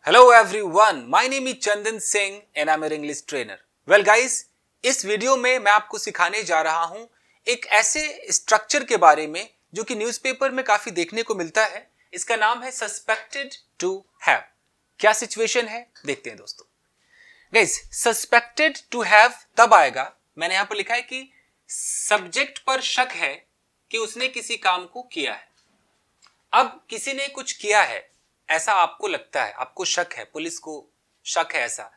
Hello everyone, my name is Chandan Singh and I'm your English trainer. Well guys, इस video में मैं आपको सिखाने जा रहा हूं एक ऐसे स्ट्रक्चर के बारे में जो कि न्यूज़पेपर में काफी देखने को मिलता है। इसका नाम है सस्पेक्टेड टू हैव। क्या सिचुएशन है देखते हैं दोस्तों। गाइस, सस्पेक्टेड टू हैव तब आएगा, मैंने यहां पर लिखा है कि सब्जेक्ट पर शक है कि उसने किसी काम को किया है। अब किसी ने कुछ किया है ऐसा आपको लगता है, आपको शक है, पुलिस को शक है, ऐसा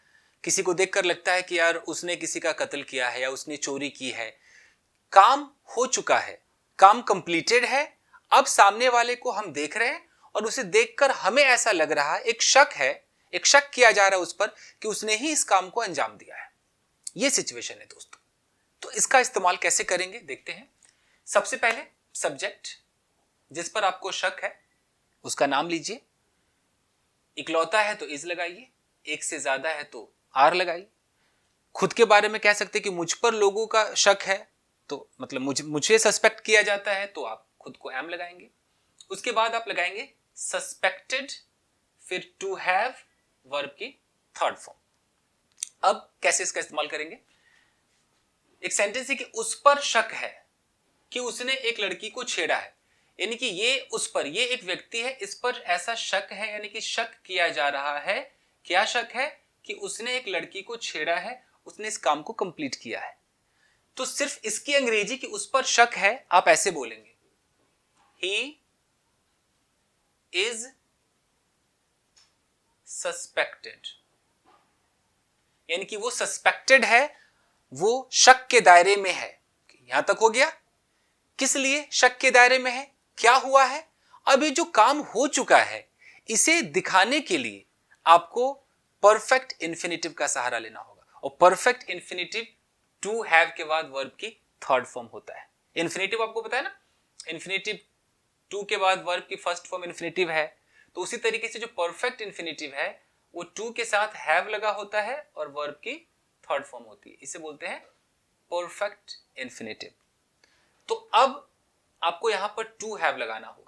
किसी को देखकर लगता है कि यार उसने किसी का कत्ल किया है या उसने चोरी की है। काम हो चुका है, काम कंप्लीटेड है, अब सामने वाले को हम देख रहे हैं और उसे देखकर हमें ऐसा लग रहा है, एक शक है, एक शक किया जा रहा है उस पर कि उसने ही इस काम को अंजाम दिया है। यह सिचुएशन है दोस्तों। तो इसका इस्तेमाल कैसे करेंगे देखते हैं। सबसे पहले सब्जेक्ट जिस पर आपको शक है उसका नाम लीजिए। इकलौता है तो इज लगाइए, एक से ज्यादा है तो आर लगाइए। खुद के बारे में कह सकते कि मुझ पर लोगों का शक है, तो मतलब मुझे सस्पेक्ट किया जाता है, तो आप खुद को एम लगाएंगे। उसके बाद आप लगाएंगे सस्पेक्टेड, फिर टू हैव, वर्ब की थर्ड फॉर्म। अब कैसे इसका इस्तेमाल करेंगे। एक सेंटेंस है कि उस पर शक है कि उसने एक लड़की को छेड़ा है, यानी कि ये उस पर, ये एक व्यक्ति है, इस पर ऐसा शक है, यानी कि शक किया जा रहा है। क्या शक है? कि उसने एक लड़की को छेड़ा है, उसने इस काम को कंप्लीट किया है। तो सिर्फ इसकी अंग्रेजी कि उस पर शक है आप ऐसे बोलेंगे, ही इज सस्पेक्टेड, यानी कि वो सस्पेक्टेड है, वो शक के दायरे में है। यहां तक हो गया। किस लिए शक के दायरे में है, क्या हुआ है। अब ये जो काम हो चुका है इसे दिखाने के लिए आपको परफेक्ट इंफिनिटिव का सहारा लेना होगा, और परफेक्ट इंफिनिटिव टू हैव के बाद वर्ब की थर्ड फॉर्म होता है। इंफिनिटिव आपको पता है ना, इंफिनिटिव टू के बाद वर्ब की फर्स्ट फॉर्म इंफिनिटिव है। तो उसी तरीके से जो परफेक्ट इंफिनिटिव है वो टू के साथ हैव लगा होता है और वर्ब की थर्ड फॉर्म होती है। इसे बोलते हैं परफेक्ट इंफिनिटिव। तो अब आपको यहां पर टू हैव लगाना होगा।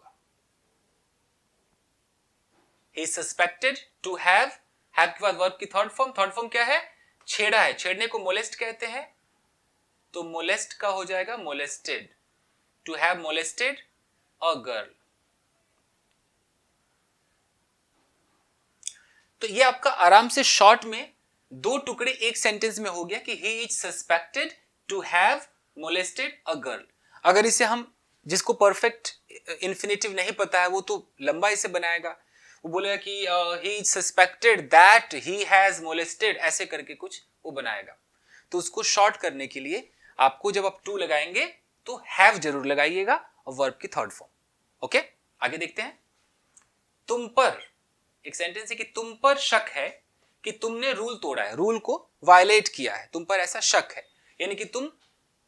He is suspected to have, have के बाद वर्ब की थर्ड फॉर्म क्या है? छेड़ा है। छेड़ने को मोलेस्ट कहते हैं, तो मोलेस्ट का हो जाएगा molested. To have molested a girl. तो ये आपका आराम से शॉर्ट में दो टुकड़े एक सेंटेंस में हो गया कि he is suspected to have molested a girl। अगर इसे हम, जिसको परफेक्ट इंफिनिटिव नहीं पता है वो तो लंबा इसे बनाएगा, वो बोलेगा कि he is suspected that he has molested, ऐसे करके कुछ वो बनाएगा। तो उसको शॉर्ट करने के लिए आपको जब आप टू लगाएंगे तो हैव जरूर लगाइएगा और वर्ब की थर्ड फॉर्म। ओके, आगे देखते हैं। तुम पर, एक सेंटेंस है कि तुम पर शक है कि तुमने रूल तोड़ा है, रूल को वायलेट किया है, तुम पर ऐसा शक है, यानी कि तुम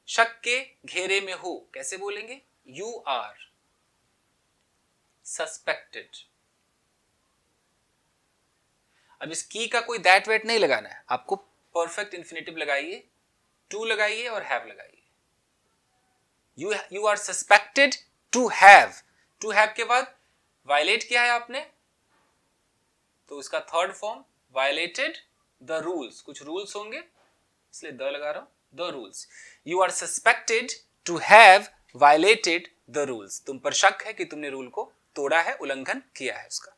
शक के घेरे में हो। कैसे बोलेंगे? You are suspected. अब इस की का कोई दैट वेट नहीं लगाना है, आपको परफेक्ट इंफिनिटिव लगाइए, टू लगाइए और हैव लगाइए। You are suspected to have. To have के बाद वायलेट किया है आपने, तो उसका third form violated the rules. कुछ रूल्स होंगे इसलिए द लगा रहा हूं, the rules. You are suspected to have violated the rules. तुम पर शक है कि तुमने रूल को तोड़ा है, उल्लंघन किया है उसका।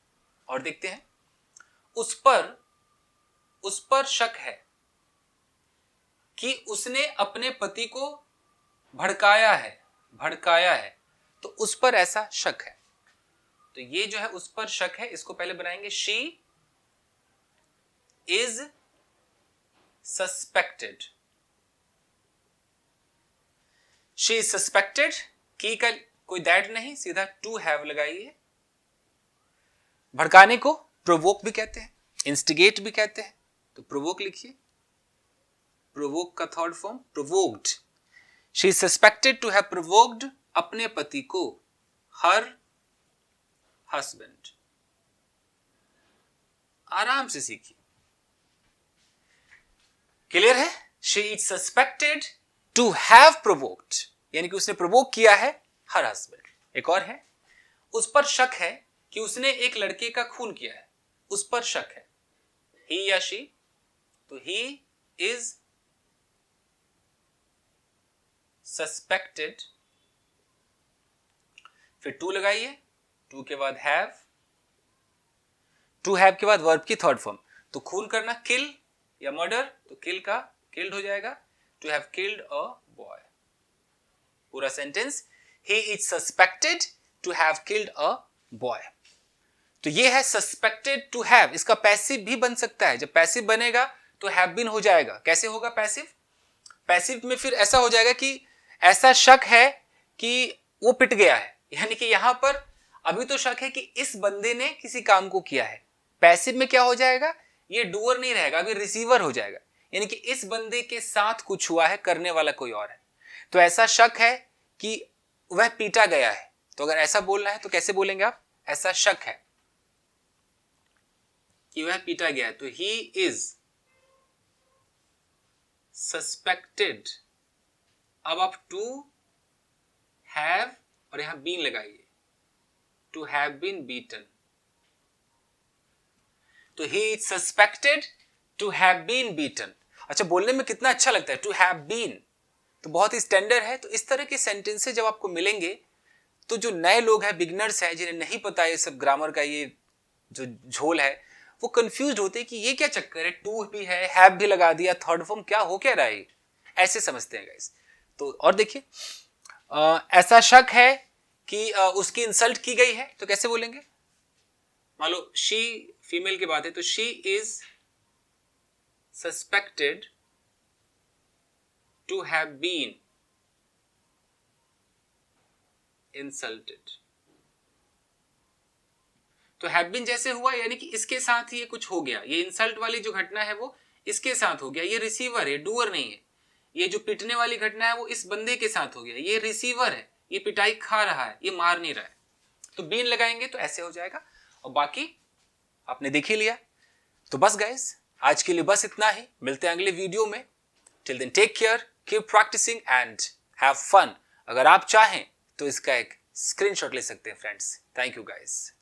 और देखते हैं, उस पर शक है कि उसने अपने पति को भड़काया है, तो उस पर ऐसा शक है। तो ये जो है उस पर शक है, इसको पहले बनाएंगे she is suspected. She is suspected, की का कोई दैट नहीं, सीधा टू हैव लगाइए। भड़काने को प्रोवोक भी कहते हैं, इंस्टिगेट भी कहते हैं, तो प्रोवोक लिखिए। प्रोवोक का third form provoked. She is suspected to have provoked अपने पति को, हर हस्बैंड। आराम से सीखिए। क्लियर है? She is suspected to have provoked, यानी कि उसने प्रोवोक किया है हर हस्बैंड। एक और है, उस पर शक है कि उसने एक लड़के का खून किया है, उस पर शक है, ही या शी, तो ही इज सस्पेक्टेड, फिर टू लगाइए, टू के बाद हैव, टू हैव के बाद वर्ब की थर्ड फॉर्म, तो खून करना किल या मर्डर, तो किल का किल्ड हो जाएगा, to have killed a boy. पूरा sentence, he is suspected to have killed a boy. तो ये है सस्पेक्टेड टू हैव, इसका पैसिव भी बन सकता है। जब पैसिव बनेगा तो हैव बीन हो जाएगा। कैसे होगा पैसिव? पैसिव में फिर ऐसा हो जाएगा कि ऐसा शक है कि वो पिट गया है, यानी कि यहां पर अभी तो शक है कि इस बंदे ने किसी काम को किया है। पैसिव में क्या हो जाएगा, ये डूअर नहीं रहेगा, अभी रिसीवर हो जाएगा, यानी कि इस बंदे के साथ कुछ हुआ है, करने वाला कोई और है। तो ऐसा शक है कि वह पीटा गया है, तो अगर ऐसा बोलना है तो कैसे बोलेंगे आप? ऐसा शक है कि वह पीटा गया है, तो ही इज सस्पेक्टेड। अब आप टू हैव और यहां बीन लगाइए, टू हैव बीन बीटन, तो he is suspected to have been beaten. अच्छा, बोलने में कितना अच्छा लगता है, टू हैव बीन, तो बहुत ही स्टैंडर्ड है। तो इस तरह के सेंटेंसेस जब आपको मिलेंगे तो जो नए लोग हैं, बिगनर्स हैं, जिन्हें नहीं पता ये सब ग्रामर का ये जो झोल है, वो कंफ्यूज होते हैं कि ये क्या चक्कर है, टू भी है, हैव भी लगा दिया, थर्ड फॉर्म क्या हो क्या रहा है, ऐसे समझते हैं गाइस। तो और देखिए, ऐसा शक है कि उसकी इंसल्ट की गई है, तो कैसे बोलेंगे? मान लो शी फीमेल की बात है, तो she is suspected to have been insulted. तो हैव बीन जैसे हुआ, यानी कि इसके साथ ही ये कुछ हो गया, ये इंसल्ट वाली जो घटना है वो इसके साथ हो गया, ये रिसीवर है, डूअर नहीं है। ये जो पिटने वाली घटना है वो इस बंदे के साथ हो गया, ये रिसीवर है, ये पिटाई खा रहा है, ये मार नहीं रहा है। तो बीन लगाएंगे तो ऐसे हो जाएगा, और बाकी आपने देख ही लिया। तो बस गाइस, आज के लिए बस इतना ही, मिलते हैं अगले वीडियो में। Till then take care, keep practising and have fun. अगर आप चाहें तो इसका एक स्क्रीनशॉट ले सकते हैं फ्रेंड्स। Thank you guys.